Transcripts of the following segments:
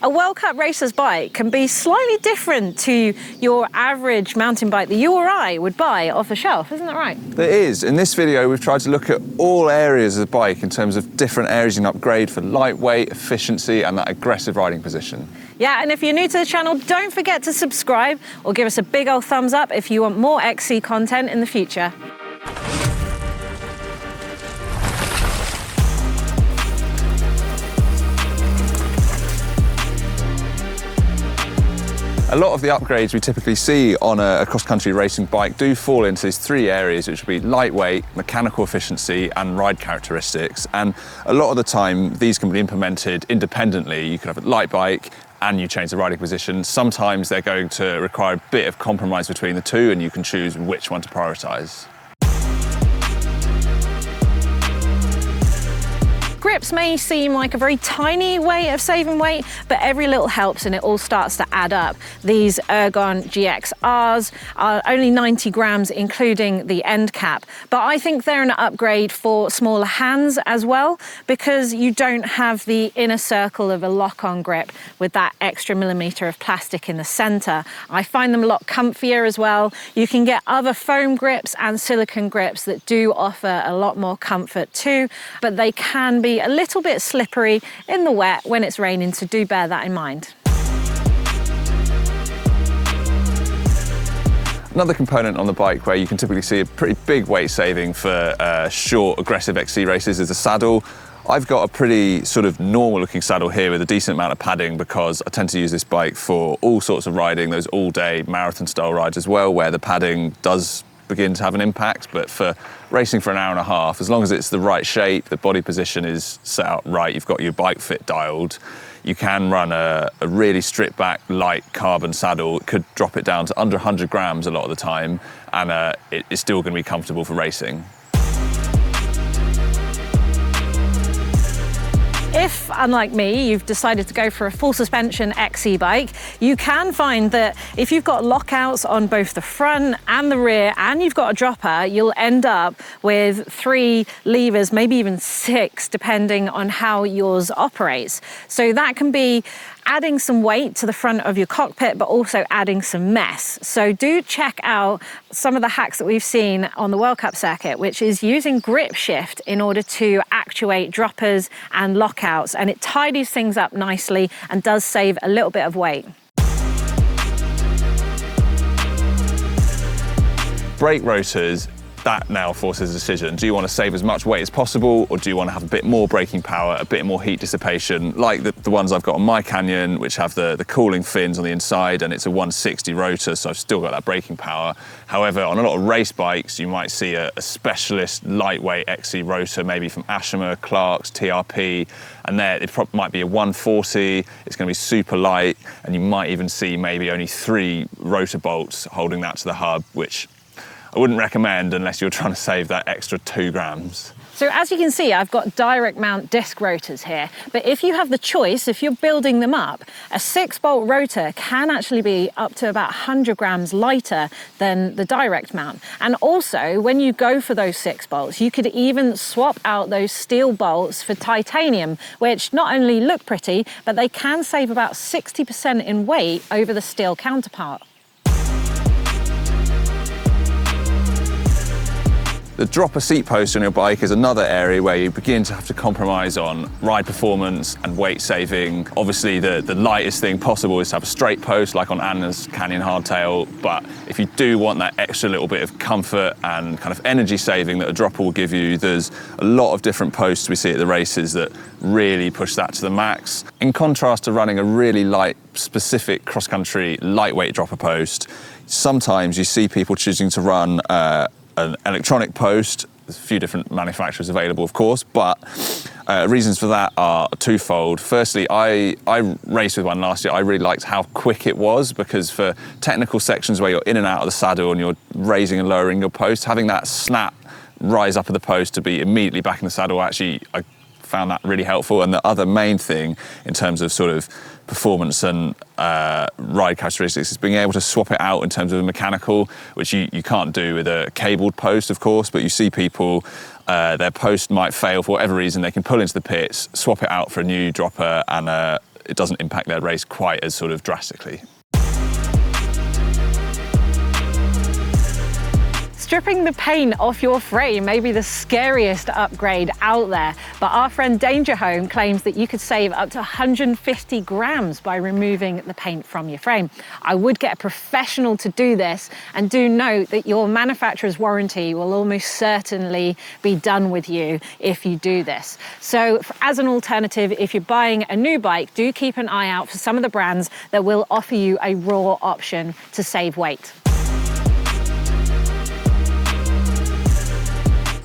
A World Cup racer's bike can be slightly different to your average mountain bike that you or I would buy off the shelf, isn't that right? It is. In this video, we've tried to look at all areas of the bike in terms of different areas you can upgrade for lightweight, efficiency, and that aggressive riding position. Yeah, and if you're new to the channel, don't forget to subscribe or give us a big old thumbs up if you want more XC content in the future. A lot of the upgrades we typically see on a cross-country racing bike do fall into these three areas, which would be lightweight, mechanical efficiency, and ride characteristics. And a lot of the time, these can be implemented independently. You could have a light bike and you change the riding position. Sometimes they're going to require a bit of compromise between the two, and you can choose which one to prioritize. Grips may seem like a very tiny way of saving weight, but every little helps and it all starts to add up. These Ergon GXRs are only 90 grams, including the end cap. But I think they're an upgrade for smaller hands as well, because you don't have the inner circle of a lock-on grip with that extra millimeter of plastic in the center. I find them a lot comfier as well. You can get other foam grips and silicone grips that do offer a lot more comfort too, but they can be a little bit slippery in the wet when it's raining, so do bear that in mind. Another component on the bike where you can typically see a pretty big weight saving for short, aggressive XC races is the saddle. I've got a pretty sort of normal looking saddle here with a decent amount of padding because I tend to use this bike for all sorts of riding, those all-day marathon style rides as well, where the padding does begin to have an impact. But for racing for an hour and a half, as long as it's the right shape, the body position is set up right, you've got your bike fit dialed, you can run a really stripped back light carbon saddle. It could drop it down to under 100 grams a lot of the time, and it's still going to be comfortable for racing. If, unlike me, you've decided to go for a full suspension XC bike, you can find that if you've got lockouts on both the front and the rear and you've got a dropper, you'll end up with 3 levers, maybe even 6, depending on how yours operates. So that can be adding some weight to the front of your cockpit, but also adding some mess. So do check out some of the hacks that we've seen on the World Cup circuit, which is using grip shift in order to actuate droppers and lockouts, and it tidies things up nicely and does save a little bit of weight. Brake rotors, that now forces a decision. Do you want to save as much weight as possible, or do you want to have a bit more braking power, a bit more heat dissipation, like the ones I've got on my Canyon, which have the cooling fins on the inside, and it's a 160 rotor, so I've still got that braking power. However, on a lot of race bikes, you might see a specialist lightweight XC rotor, maybe from Ashima, Clark's, TRP, and there it might be a 140, it's going to be super light, and you might even see maybe only 3 rotor bolts holding that to the hub, which I wouldn't recommend unless you're trying to save that extra 2 grams. So as you can see, I've got direct mount disc rotors here, but if you have the choice, if you're building them up, a 6-bolt rotor can actually be up to about 100 grams lighter than the direct mount. And also, when you go for those 6 bolts, you could even swap out those steel bolts for titanium, which not only look pretty, but they can save about 60% in weight over the steel counterpart. The dropper seat post on your bike is another area where you begin to have to compromise on ride performance and weight saving. Obviously, the lightest thing possible is to have a straight post like on Anna's Canyon Hardtail, but if you do want that extra little bit of comfort and kind of energy saving that a dropper will give you, there's a lot of different posts we see at the races that really push that to the max. In contrast to running a really light, specific cross-country lightweight dropper post, sometimes you see people choosing to run an electronic post. There's a few different manufacturers available, of course, but reasons for that are twofold. Firstly, I raced with one last year. I really liked how quick it was, because for technical sections where you're in and out of the saddle and you're raising and lowering your post, having that snap rise up of the post to be immediately back in the saddle, actually, I found that really helpful. And the other main thing in terms of sort of performance and ride characteristics is being able to swap it out in terms of a mechanical, which you can't do with a cabled post, of course, but you see people, their post might fail for whatever reason, they can pull into the pits, swap it out for a new dropper, and it doesn't impact their race quite as sort of drastically. Stripping the paint off your frame may be the scariest upgrade out there, but our friend Danger Home claims that you could save up to 150 grams by removing the paint from your frame. I would get a professional to do this, and do note that your manufacturer's warranty will almost certainly be done with you if you do this. So as an alternative, if you're buying a new bike, do keep an eye out for some of the brands that will offer you a raw option to save weight.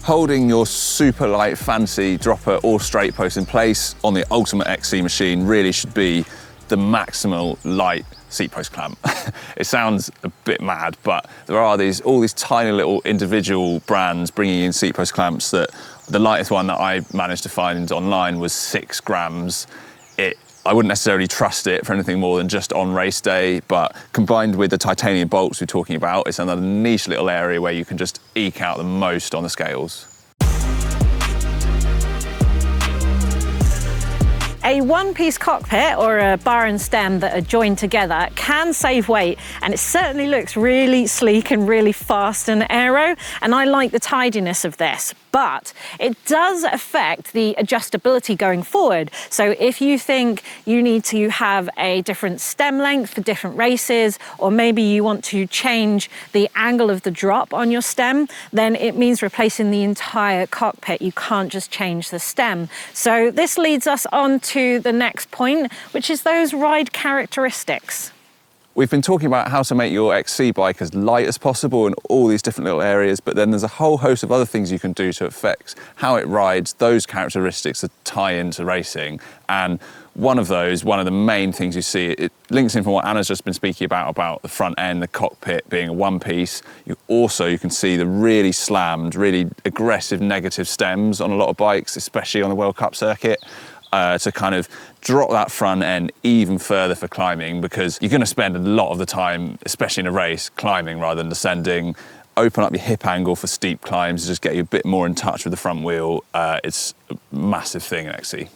Holding your super light fancy dropper or straight post in place on the Ultimate XC machine really should be the maximal light seat post clamp. It sounds a bit mad, but there are all these tiny little individual brands bringing in seat post clamps that the lightest one that I managed to find online was 6 grams. I wouldn't necessarily trust it for anything more than just on race day, but combined with the titanium bolts we're talking about, it's another niche little area where you can just eke out the most on the scales. A one-piece cockpit or a bar and stem that are joined together can save weight, and it certainly looks really sleek and really fast and aero, and I like the tidiness of this. But it does affect the adjustability going forward. So if you think you need to have a different stem length for different races, or maybe you want to change the angle of the drop on your stem, then it means replacing the entire cockpit. You can't just change the stem. So this leads us on to the next point, which is those ride characteristics. We've been talking about how to make your XC bike as light as possible in all these different little areas, but then there's a whole host of other things you can do to affect how it rides, those characteristics that tie into racing. And one of the main things you see, it links in from what Anna's just been speaking about the front end, the cockpit being a one piece. You can see the really slammed, really aggressive negative stems on a lot of bikes, especially on the World Cup circuit. To kind of drop that front end even further for climbing, because you're going to spend a lot of the time, especially in a race, climbing rather than descending. Open up your hip angle for steep climbs, just get you a bit more in touch with the front wheel. It's a massive thing in XC.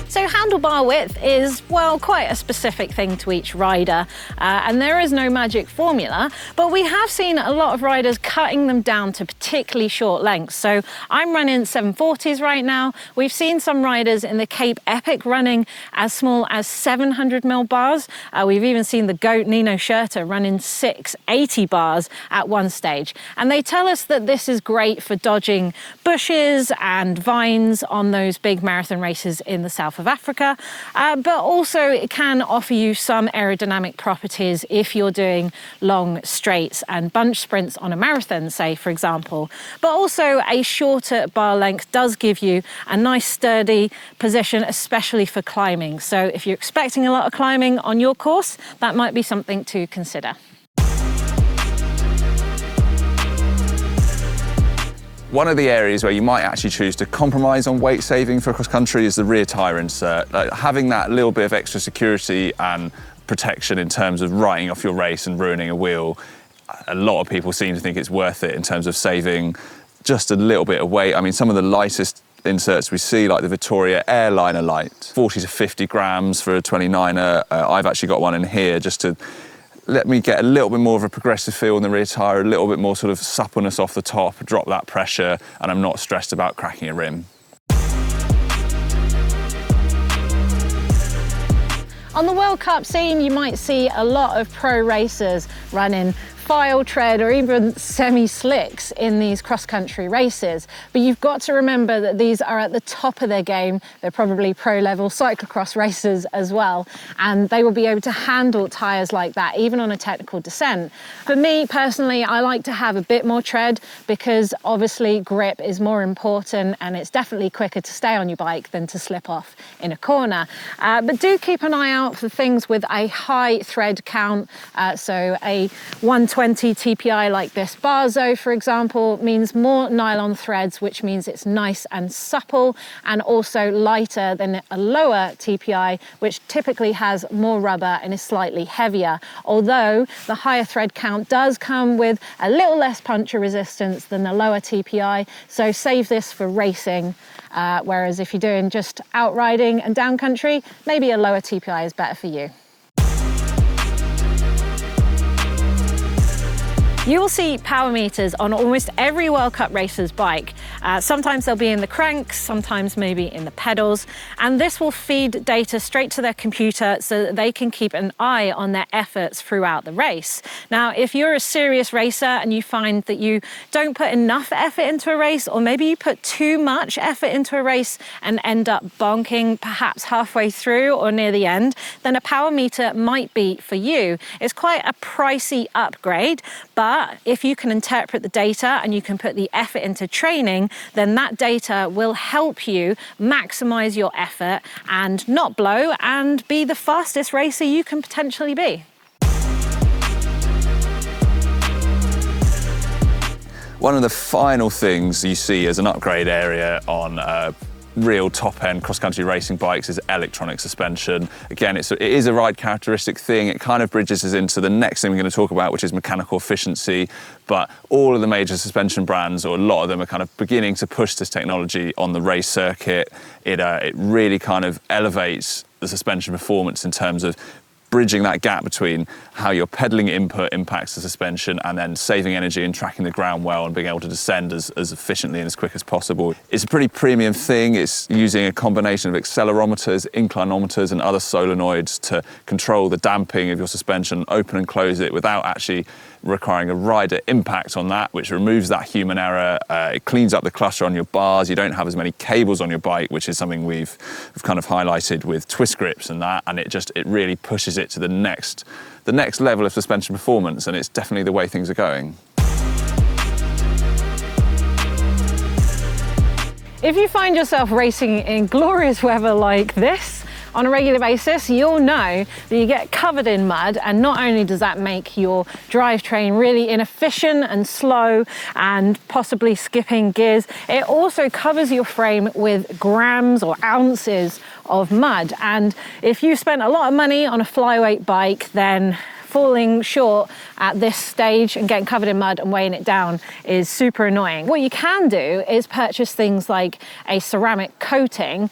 So handlebar width is, well, quite a specific thing to each rider, and there is no magic formula, but we have seen a lot of riders cutting them down to particularly short lengths. So I'm running 740s right now. We've seen some riders in the Cape Epic running as small as 700mm bars. We've even seen the GOAT Nino Schurter running 680 bars at one stage. And they tell us that this is great for dodging bushes and vines on those big marathon races in the south of Africa, but also it can offer you some aerodynamic properties if you're doing long straights and bunch sprints on a marathon, say, for example. But also a shorter bar length does give you a nice sturdy position, especially for climbing. So if you're expecting a lot of climbing on your course, that might be something to consider. One of the areas where you might actually choose to compromise on weight saving for cross country is the rear tyre insert. Having that little bit of extra security and protection in terms of writing off your race and ruining a wheel, a lot of people seem to think it's worth it in terms of saving just a little bit of weight. I mean, some of the lightest inserts we see, like the Vittoria Airliner Light, 40 to 50 grams for a 29er. I've actually got one in here just to let me get a little bit more of a progressive feel in the rear tyre, a little bit more sort of suppleness off the top, drop that pressure, and I'm not stressed about cracking a rim. On the World Cup scene, you might see a lot of pro racers running file tread or even semi-slicks in these cross-country races. But you've got to remember that these are at the top of their game. They're probably pro-level cyclocross racers as well, and they will be able to handle tyres like that, even on a technical descent. For me, personally, I like to have a bit more tread because obviously grip is more important, and it's definitely quicker to stay on your bike than to slip off in a corner. But do keep an eye out for things with a high thread count, so a 1 to 120 TPI like this Barzo, for example, means more nylon threads, which means it's nice and supple, and also lighter than a lower TPI, which typically has more rubber and is slightly heavier. Although the higher thread count does come with a little less puncture resistance than the lower TPI, so save this for racing. Whereas if you're doing just outriding and down country, maybe a lower TPI is better for you. You will see power meters on almost every World Cup racer's bike. Sometimes they'll be in the cranks, sometimes maybe in the pedals, and this will feed data straight to their computer so that they can keep an eye on their efforts throughout the race. Now, if you're a serious racer and you find that you don't put enough effort into a race, or maybe you put too much effort into a race and end up bonking perhaps halfway through or near the end, then a power meter might be for you. It's quite a pricey upgrade, but if you can interpret the data and you can put the effort into training, then that data will help you maximize your effort and not blow and be the fastest racer you can potentially be. One of the final things you see as an upgrade area on real top-end cross-country racing bikes is electronic suspension. Again, it is a ride characteristic thing. It kind of bridges us into the next thing we're going to talk about, which is mechanical efficiency. But all of the major suspension brands, or a lot of them, are kind of beginning to push this technology on the race circuit. It really kind of elevates the suspension performance in terms of bridging that gap between how your pedaling input impacts the suspension and then saving energy and tracking the ground well and being able to descend as efficiently and as quick as possible. It's a pretty premium thing. It's using a combination of accelerometers, inclinometers and other solenoids to control the damping of your suspension, open and close it without actually requiring a rider impact on that, which removes that human error. It cleans up the cluster on your bars. You don't have as many cables on your bike, which is something we've kind of highlighted with twist grips and that, and it really pushes it to the next level of suspension performance, and it's definitely the way things are going. If you find yourself racing in glorious weather like this on a regular basis, you'll know that you get covered in mud, and not only does that make your drivetrain really inefficient and slow and possibly skipping gears, it also covers your frame with grams or ounces of mud. And if you spent a lot of money on a flyweight bike, then falling short at this stage and getting covered in mud and weighing it down is super annoying. What you can do is purchase things like a ceramic coating,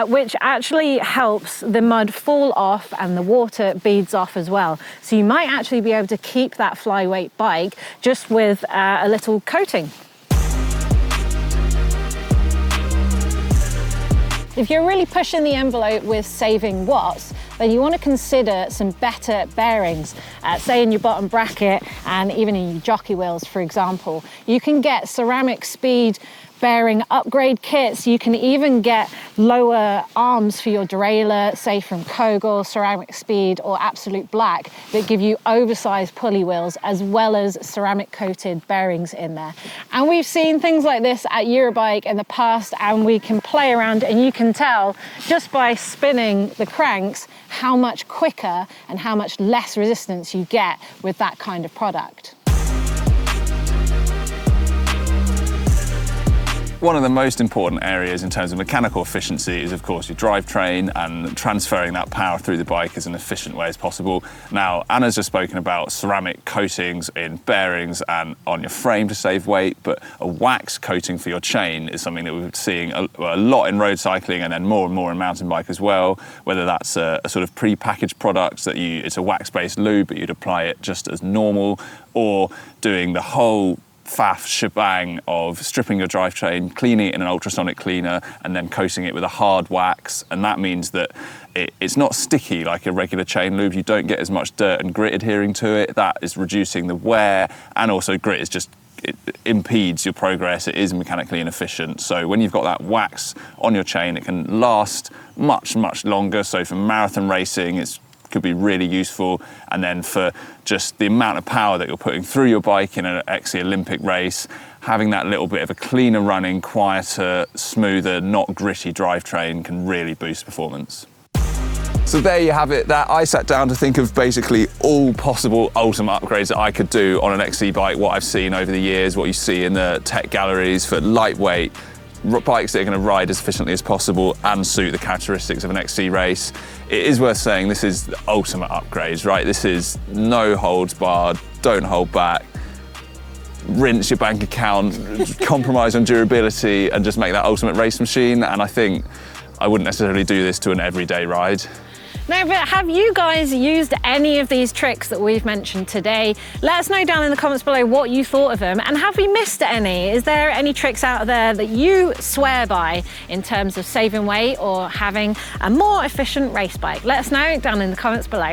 which actually helps the mud fall off and the water beads off as well. So you might actually be able to keep that flyweight bike just with a little coating. If you're really pushing the envelope with saving watts, then you want to consider some better bearings, say in your bottom bracket and even in your jockey wheels, for example. You can get ceramic speed bearing upgrade kits. You can even get lower arms for your derailleur, say from Kogel, Ceramic Speed or Absolute Black, that give you oversized pulley wheels as well as ceramic coated bearings in there. And we've seen things like this at Eurobike in the past, and we can play around and you can tell just by spinning the cranks how much quicker and how much less resistance you get with that kind of product. One of the most important areas in terms of mechanical efficiency is, of course, your drivetrain and transferring that power through the bike as an efficient way as possible. Now, Anna's just spoken about ceramic coatings in bearings and on your frame to save weight, but a wax coating for your chain is something that we're seeing a lot in road cycling and then more and more in mountain bike as well, whether that's a sort of pre-packaged product that it's a wax-based lube, but you'd apply it just as normal, or doing the whole faff shebang of stripping your drivetrain, cleaning it in an ultrasonic cleaner, and then coating it with a hard wax. And that means that it's not sticky like a regular chain lube. You don't get as much dirt and grit adhering to it. That is reducing the wear, and also grit is just, it impedes your progress. It is mechanically inefficient. So when you've got that wax on your chain, it can last much, much longer. So for marathon racing, it could be really useful. And then for just the amount of power that you're putting through your bike in an XC Olympic race, having that little bit of a cleaner running, quieter, smoother, not gritty drivetrain can really boost performance. So there you have it. That I sat down to think of basically all possible ultimate upgrades that I could do on an XC bike, what I've seen over the years, what you see in the tech galleries for lightweight bikes that are going to ride as efficiently as possible and suit the characteristics of an XC race. It is worth saying this is the ultimate upgrades, right? This is no holds barred, don't hold back, rinse your bank account, compromise on durability and just make that ultimate race machine. And I think I wouldn't necessarily do this to an everyday ride. No, but have you guys used any of these tricks that we've mentioned today? Let us know down in the comments below what you thought of them, and have we missed any? Is there any tricks out there that you swear by in terms of saving weight or having a more efficient race bike? Let us know down in the comments below.